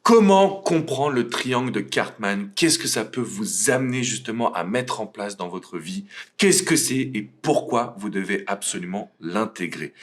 Comment comprendre le triangle de Cartman? Qu'est-ce que ça peut vous amener justement à mettre en place dans votre vie? Qu'est-ce que c'est et pourquoi vous devez absolument l'intégrer?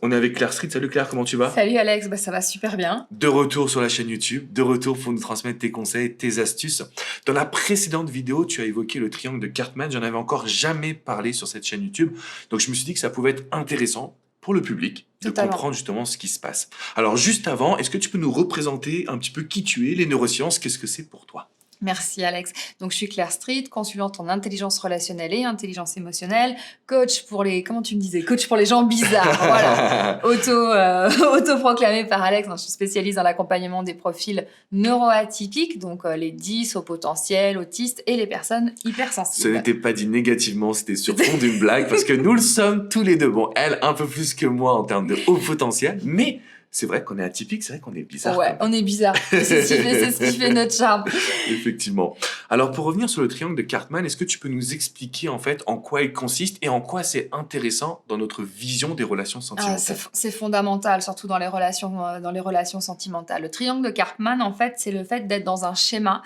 On est avec Claire Street. Salut Claire, comment tu vas? Salut Alex, ça va super bien. De retour sur la chaîne YouTube, de retour pour nous transmettre tes conseils, tes astuces. Dans la précédente vidéo, tu as évoqué le triangle de Cartman. J'en avais encore jamais parlé sur cette chaîne YouTube. Donc je me suis dit que ça pouvait être intéressant pour le public de comprendre justement ce qui se passe. Alors juste avant, est-ce que tu peux nous représenter un petit peu qui tu es, les neurosciences, qu'est-ce que c'est pour toi? Merci Alex. Donc je suis Claire Street, consultante en intelligence relationnelle et intelligence émotionnelle, coach pour les, comment tu me disais, coach pour les gens bizarres, voilà, autoproclamé par Alex. Donc, je suis spécialiste dans l'accompagnement des profils neuroatypiques, donc les 10 au potentiel, autistes et les personnes hypersensibles. Ce n'était pas dit négativement, c'était sur fond d'une blague parce que nous le sommes tous les deux. Bon, elle un peu plus que moi en termes de haut potentiel, mais c'est vrai qu'on est atypique, c'est vrai qu'on est bizarre. Ouais, on est bizarre. C'est ce qui fait notre charme. Effectivement. Alors, pour revenir sur le triangle de Cartman, est-ce que tu peux nous expliquer en fait en quoi il consiste et en quoi c'est intéressant dans notre vision des relations sentimentales? C'est fondamental, surtout dans les relations sentimentales. Le triangle de Cartman, en fait, c'est le fait d'être dans un schéma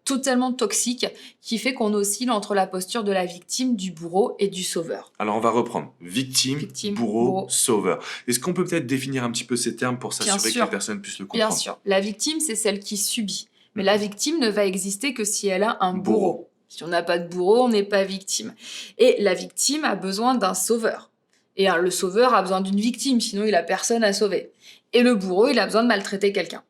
totalement toxique qui fait qu'on oscille entre la posture de la victime, du bourreau et du sauveur. Alors, on va reprendre. Victime, bourreau, sauveur. Est-ce qu'on peut peut-être définir un petit peu ces termes pour s'assurer que les personnes puissent le comprendre? Bien sûr. La victime, c'est celle qui subit. Mais la victime ne va exister que si elle a un bourreau. Si on n'a pas de bourreau, on n'est pas victime. Et la victime a besoin d'un sauveur. Et le sauveur a besoin d'une victime, sinon il a personne à sauver. Et le bourreau, il a besoin de maltraiter quelqu'un.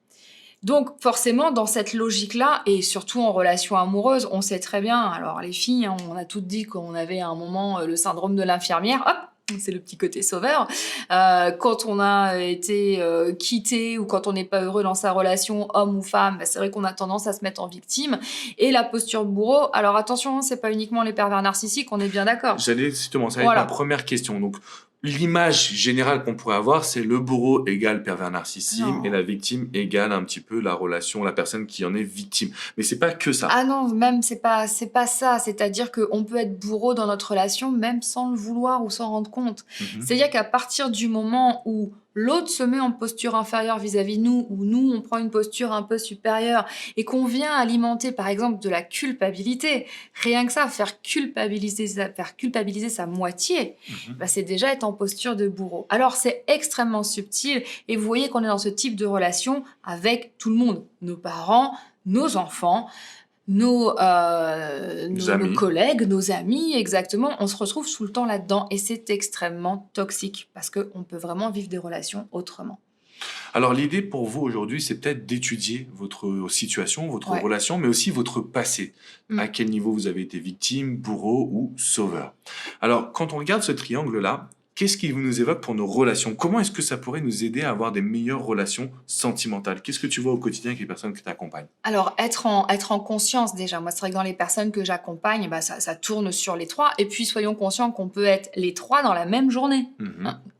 Donc forcément, dans cette logique-là, et surtout en relation amoureuse, on sait très bien, alors les filles, hein, on a toutes dit qu'on avait à un moment le syndrome de l'infirmière, hop, c'est le petit côté sauveur. Quand on a été quitté ou quand on n'est pas heureux dans sa relation, homme ou femme, c'est vrai qu'on a tendance à se mettre en victime. Et la posture bourreau, alors attention, c'est pas uniquement les pervers narcissiques, on est bien d'accord. J'allais justement, ça va être ma première question. Donc, l'image générale qu'on pourrait avoir, c'est le bourreau égale pervers narcissique et la victime égale un petit peu la relation, la personne qui en est victime. Mais c'est pas que ça. Ah non, même c'est pas ça. C'est-à-dire qu'on peut être bourreau dans notre relation même sans le vouloir ou s'en rendre compte. C'est-à-dire qu'à partir du moment où l'autre se met en posture inférieure vis-à-vis de nous, ou nous, on prend une posture un peu supérieure, et qu'on vient alimenter, par exemple, de la culpabilité, rien que ça, faire culpabiliser sa moitié, c'est déjà être en posture de bourreau. Alors, c'est extrêmement subtil, et vous voyez qu'on est dans ce type de relation avec tout le monde, nos parents, nos enfants, nos collègues, nos amis, exactement, on se retrouve tout le temps là-dedans et c'est extrêmement toxique parce qu'on peut vraiment vivre des relations autrement. Alors l'idée pour vous aujourd'hui, c'est peut-être d'étudier votre situation, votre relation, mais aussi votre passé. À quel niveau vous avez été victime, bourreau ou sauveur. Alors quand on regarde ce triangle-là, qu'est-ce qui nous évoque pour nos relations? Comment est-ce que ça pourrait nous aider à avoir des meilleures relations sentimentales? Qu'est-ce que tu vois au quotidien avec les personnes que tu accompagnes? Alors, être en conscience déjà. Moi, c'est vrai que dans les personnes que j'accompagne, ça tourne sur les trois. Et puis, soyons conscients qu'on peut être les trois dans la même journée.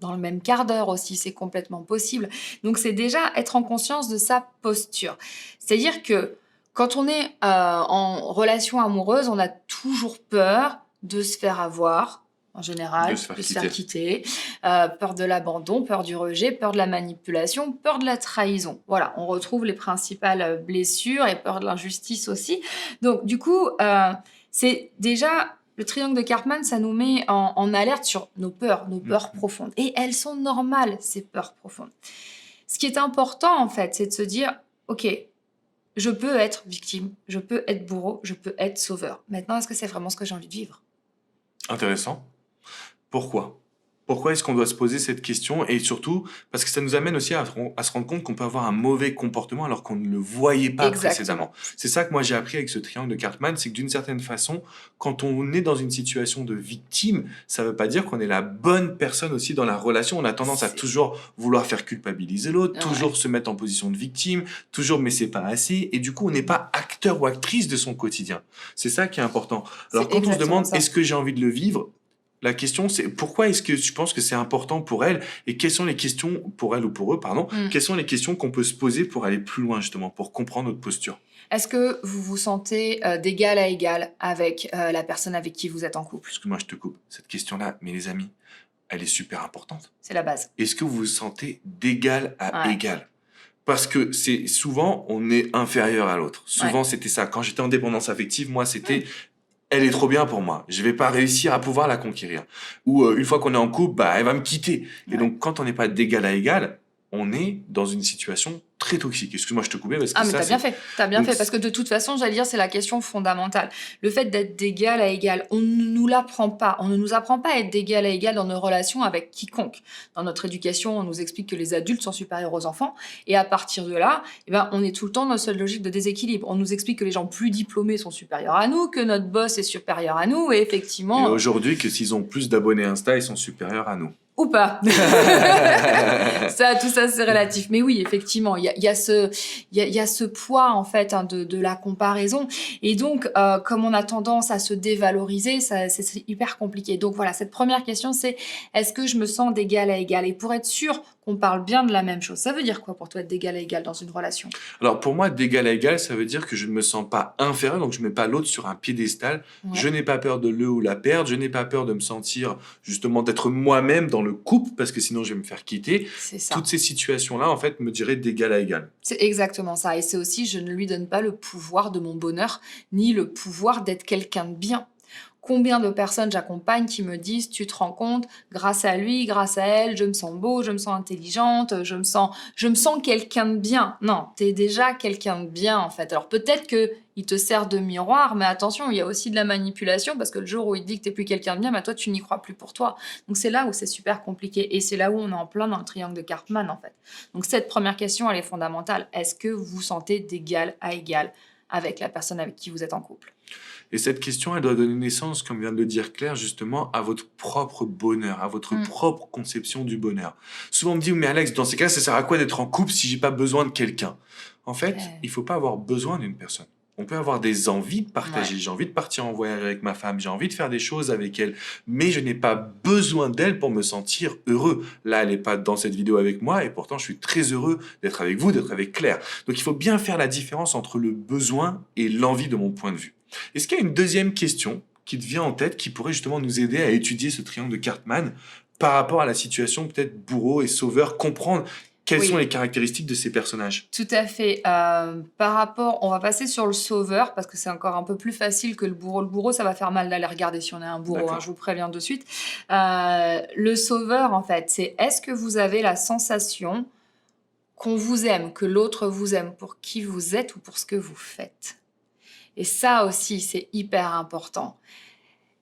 Dans le même quart d'heure aussi, c'est complètement possible. Donc, c'est déjà être en conscience de sa posture. C'est-à-dire que quand on est en relation amoureuse, on a toujours peur de se faire avoir, en général, de se faire quitter, peur de l'abandon, peur du rejet, peur de la manipulation, peur de la trahison. Voilà, on retrouve les principales blessures et peur de l'injustice aussi. Donc, du coup, c'est déjà... Le triangle de Cartman, ça nous met en alerte sur nos peurs profondes. Et elles sont normales, ces peurs profondes. Ce qui est important, en fait, c'est de se dire, OK, je peux être victime, je peux être bourreau, je peux être sauveur. Maintenant, est-ce que c'est vraiment ce que j'ai envie de vivre? Intéressant. Pourquoi? Pourquoi est-ce qu'on doit se poser cette question? Et surtout, parce que ça nous amène aussi à se rendre compte qu'on peut avoir un mauvais comportement alors qu'on ne le voyait pas précédemment. C'est ça que moi j'ai appris avec ce triangle de Cartman, c'est que d'une certaine façon, quand on est dans une situation de victime, ça ne veut pas dire qu'on est la bonne personne aussi dans la relation. On a tendance à toujours vouloir faire culpabiliser l'autre, toujours se mettre en position de victime, toujours mais c'est pas assez. Et du coup, on n'est pas acteur ou actrice de son quotidien. C'est ça qui est important. Alors quand on se demande, est-ce que j'ai envie de le vivre? La question, c'est pourquoi est-ce que tu penses que c'est important pour elle et quelles sont les questions, pour elle ou pour eux, pardon, quelles sont les questions qu'on peut se poser pour aller plus loin, justement, pour comprendre notre posture? Est-ce que vous vous sentez d'égal à égal avec la personne avec qui vous êtes en couple? Excuse-moi, je te coupe. Cette question-là, mais les amis, elle est super importante. C'est la base. Est-ce que vous vous sentez d'égal à égal? Parce que c'est souvent, on est inférieur à l'autre. Souvent, Ouais. c'était ça. Quand j'étais en dépendance affective, moi, c'était elle est trop bien pour moi. Je vais pas réussir à pouvoir la conquérir. Ou une fois qu'on est en couple, bah elle va me quitter. Et Ouais. donc quand on n'est pas d'égal à égal, on est dans une situation très toxique. Excuse-moi, je te coupais parce que Ah, mais ça, t'as bien fait, Donc, parce que de toute façon, j'allais dire, c'est la question fondamentale. Le fait d'être d'égal à égal, on ne nous l'apprend pas. On ne nous apprend pas à être d'égal à égal dans nos relations avec quiconque. Dans notre éducation, on nous explique que les adultes sont supérieurs aux enfants. Et à partir de là, eh ben, on est tout le temps dans cette logique de déséquilibre. On nous explique que les gens plus diplômés sont supérieurs à nous, que notre boss est supérieur à nous. Et Et effectivement, aujourd'hui, que s'ils ont plus d'abonnés Insta, ils sont supérieurs à nous. ou pas. Ça, tout ça, c'est relatif. Mais oui, effectivement, il y a ce poids, en fait, hein, de la comparaison. Et donc, comme on a tendance à se dévaloriser, c'est hyper compliqué. Donc voilà, cette première question, c'est est-ce que je me sens d'égal à égal? Et pour être sûr qu'on parle bien de la même chose, ça veut dire quoi pour toi être d'égal à égal dans une relation? Alors pour moi, d'égal à égal, ça veut dire que je ne me sens pas inférieur, donc je mets pas l'autre sur un piédestal. Je Ouais, n'ai pas peur de le ou la perdre. Je n'ai pas peur de me sentir justement d'être moi-même dans le couple parce que sinon je vais me faire quitter. c'est Toutes ça. ces situations-là, en fait, me diraient d'égal à égal. C'est exactement ça. Et c'est aussi, je ne lui donne pas le pouvoir de mon bonheur, ni le pouvoir d'être quelqu'un de bien. Combien de personnes j'accompagne qui me disent, tu te rends compte, grâce à lui, grâce à elle, je me sens beau, je me sens intelligente, je me sens quelqu'un de bien. Non, t'es déjà quelqu'un de bien, en fait. Alors peut-être que il te sert de miroir, mais attention, il y a aussi de la manipulation, parce que le jour où il te dit que t'es plus quelqu'un de bien, bah toi, tu n'y crois plus pour toi. Donc c'est là où c'est super compliqué, et c'est là où on est en plein dans le triangle de Karpman, en fait. Donc cette première question, elle est fondamentale. Est-ce que vous vous sentez d'égal à égal avec la personne avec qui vous êtes en couple? Et cette question, elle doit donner naissance, comme vient de le dire Claire, justement, à votre propre bonheur, à votre Mm. propre conception du bonheur. Souvent, on me dit, mais Alex, dans ces cas, ça sert à quoi d'être en couple si j'ai pas besoin de quelqu'un? En fait, Ouais. il faut pas avoir besoin d'une personne. On peut avoir des envies de partager. Ouais. J'ai envie de partir en voyage avec ma femme, j'ai envie de faire des choses avec elle, mais je n'ai pas besoin d'elle pour me sentir heureux. Là, elle n'est pas dans cette vidéo avec moi, et pourtant, je suis très heureux d'être avec vous, d'être avec Claire. Donc, il faut bien faire la différence entre le besoin et l'envie de mon point de vue. Est-ce qu'il y a une deuxième question qui te vient en tête qui pourrait justement nous aider à étudier ce triangle de Karpman par rapport à la situation peut-être bourreau et sauveur, comprendre quelles sont Oui. les caractéristiques de ces personnages? Tout à fait. Par rapport, on va passer sur le sauveur parce que c'est encore un peu plus facile que le bourreau. Le bourreau, ça va faire mal d'aller regarder si on est un bourreau, hein, D'accord. je vous préviens de suite. Le sauveur, en fait, c'est est-ce que vous avez la sensation qu'on vous aime, que l'autre vous aime pour qui vous êtes ou pour ce que vous faites? Et ça aussi, c'est hyper important.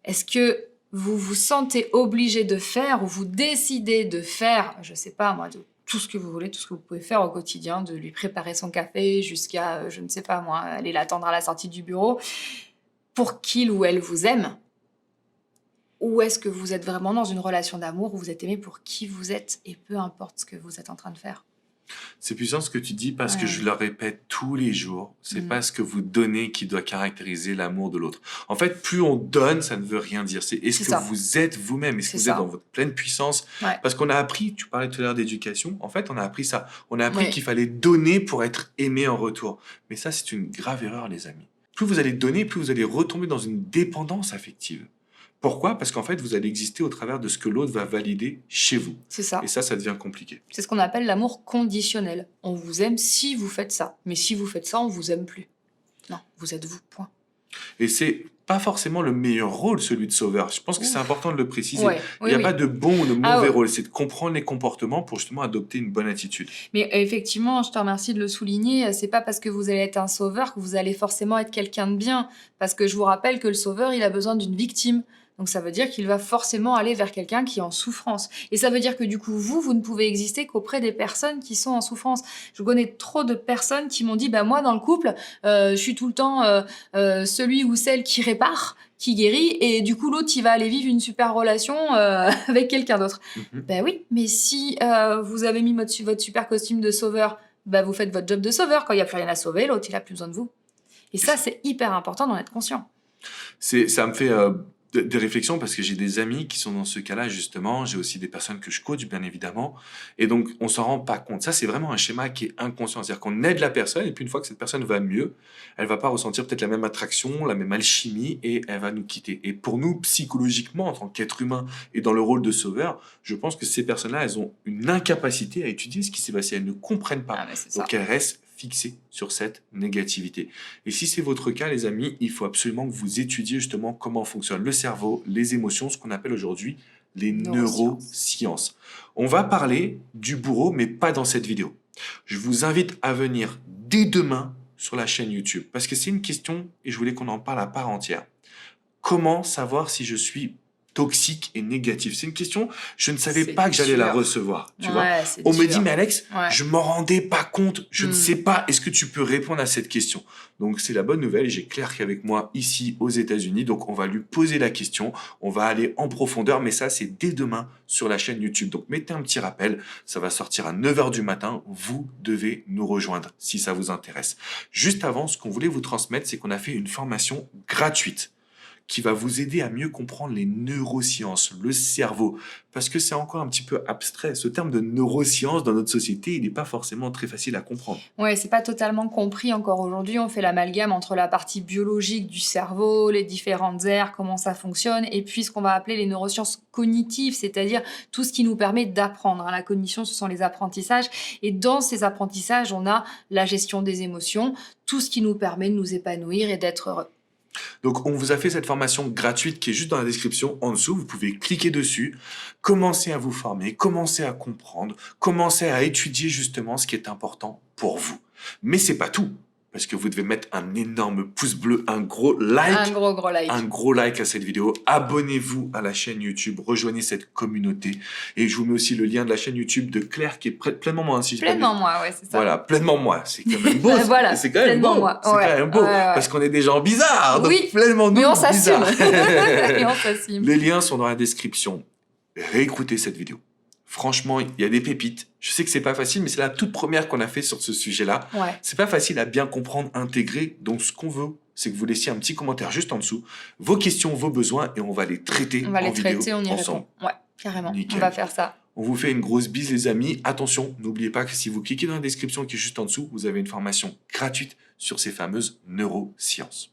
Est-ce que vous vous sentez obligé de faire ou vous décidez de faire, je sais pas moi, de tout ce que vous voulez, tout ce que vous pouvez faire au quotidien, de lui préparer son café jusqu'à, je ne sais pas moi, aller l'attendre à la sortie du bureau, pour qu'il ou elle vous aime? Ou est-ce que vous êtes vraiment dans une relation d'amour où vous êtes aimé pour qui vous êtes et peu importe ce que vous êtes en train de faire? C'est puissant ce que tu dis parce que je Ouais. le répète tous les jours. C'est Mm. pas ce que vous donnez qui doit caractériser l'amour de l'autre. En fait, plus on donne, ça ne veut rien dire. C'est est-ce C'est que ça. vous êtes vous-même? Est-ce que C'est vous êtes ça. dans votre pleine puissance? Ouais. Parce qu'on a appris, tu parlais tout à l'heure d'éducation, en fait, on a appris ça. On a appris Oui. qu'il fallait donner pour être aimé en retour. Mais ça, c'est une grave erreur, les amis. Plus vous allez donner, plus vous allez retomber dans une dépendance affective. Pourquoi? Parce qu'en fait, vous allez exister au travers de ce que l'autre va valider chez vous. C'est ça. Et ça devient compliqué. C'est ce qu'on appelle l'amour conditionnel. On vous aime si vous faites ça. Mais si vous faites ça, on vous aime plus. Non, vous êtes vous, point. Et c'est pas forcément le meilleur rôle, celui de sauveur. Je pense que c'est Ouf. important de le préciser. Ouais, Il oui, n'y a oui. pas de bon ou de mauvais Ah ouais. rôle, c'est de comprendre les comportements pour justement adopter une bonne attitude. Mais effectivement, je te remercie de le souligner, c'est pas parce que vous allez être un sauveur que vous allez forcément être quelqu'un de bien. Parce que je vous rappelle que le sauveur, il a besoin d'une victime. Donc ça veut dire qu'il va forcément aller vers quelqu'un qui est en souffrance. Et ça veut dire que du coup, vous ne pouvez exister qu'auprès des personnes qui sont en souffrance. Je connais trop de personnes qui m'ont dit, bah moi dans le couple, je suis tout le temps celui ou celle qui répare, qui guérit, et du coup l'autre il va aller vivre une super relation avec quelqu'un d'autre. Mhm. Ben oui, mais si vous avez mis votre super costume de sauveur, bah vous faites votre job de sauveur. Quand il n'y a plus rien à sauver, l'autre il a plus besoin de vous. Et ça, c'est hyper important d'en être conscient. Ça me fait de réflexion parce que j'ai des amis qui sont dans ce cas-là, justement. J'ai aussi des personnes que je coach, bien évidemment. Et donc, on s'en rend pas compte. Ça, c'est vraiment un schéma qui est inconscient. C'est-à-dire qu'on aide la personne et puis une fois que cette personne va mieux, elle va pas ressentir peut-être la même attraction, la même alchimie et elle va nous quitter. Et pour nous, psychologiquement, en tant qu'être humain et dans le rôle de sauveur, je pense que ces personnes-là, elles ont une incapacité à étudier ce qui s'est passé. Elles ne comprennent pas. Ah, mais c'est ça. Donc, elles restent fixées sur cette négativité. Et si c'est votre cas, les amis, il faut absolument que vous étudiez justement comment fonctionne le cerveau, les émotions, ce qu'on appelle aujourd'hui les neurosciences. On va parler du bourreau, mais pas dans cette vidéo. Je vous invite à venir dès demain sur la chaîne YouTube, parce que c'est une question, et je voulais qu'on en parle à part entière. Comment savoir si je suis toxique et négatif? C'est une question, je ne savais C'est pas que j'allais la dur. recevoir. Tu Ouais, vois, c'est on me dur. dit, mais Alex, Ouais. je m'en rendais pas compte, je ne sais pas, est-ce que tu peux répondre à cette question? Donc c'est la bonne nouvelle, j'ai Claire qui est avec moi ici aux États-Unis, donc on va lui poser la question, on va aller en profondeur, mais ça c'est dès demain sur la chaîne YouTube. Donc mettez un petit rappel, ça va sortir à 9h du matin, vous devez nous rejoindre si ça vous intéresse. Juste avant, ce qu'on voulait vous transmettre, c'est qu'on a fait une formation gratuite qui va vous aider à mieux comprendre les neurosciences, le cerveau, parce que c'est encore un petit peu abstrait. Ce terme de neurosciences dans notre société, il n'est pas forcément très facile à comprendre. Ouais, c'est pas totalement compris encore aujourd'hui. On fait l'amalgame entre la partie biologique du cerveau, les différentes aires, comment ça fonctionne, et puis ce qu'on va appeler les neurosciences cognitives, c'est-à-dire tout ce qui nous permet d'apprendre. La cognition, ce sont les apprentissages. Et dans ces apprentissages, on a la gestion des émotions, tout ce qui nous permet de nous épanouir et d'être heureux. Donc, on vous a fait cette formation gratuite qui est juste dans la description en dessous. Vous pouvez cliquer dessus, commencer à vous former, commencer à comprendre, commencer à étudier justement ce qui est important pour vous. Mais c'est pas tout. Parce que vous devez mettre un énorme pouce bleu, un gros like. Un gros like. Un gros like à cette vidéo. Abonnez-vous à la chaîne YouTube. Rejoignez cette communauté. Et je vous mets aussi le lien de la chaîne YouTube de Claire qui est pleinement moi. Si Pleinement moi, ouais, c'est ça. Voilà, pleinement moi. C'est quand même beau. Voilà, c'est quand même beau. moi. C'est quand même beau. Parce qu'on est des gens bizarres. Donc Oui, pleinement nous, mais on s'assume. bizarres. Et on s'assume. Les liens sont dans la description. Réécoutez cette vidéo. Franchement, il y a des pépites. Je sais que c'est pas facile, mais c'est la toute première qu'on a fait sur ce sujet-là. Ouais. C'est pas facile à bien comprendre, intégrer. Donc, ce qu'on veut, c'est que vous laissiez un petit commentaire juste en dessous. Vos questions, vos besoins, et on va les traiter On va les en vidéo traiter, on y ensemble. répond. Ouais, carrément. Nickel. On va faire ça. On vous fait une grosse bise, les amis. Attention, n'oubliez pas que si vous cliquez dans la description qui est juste en dessous, vous avez une formation gratuite sur ces fameuses neurosciences.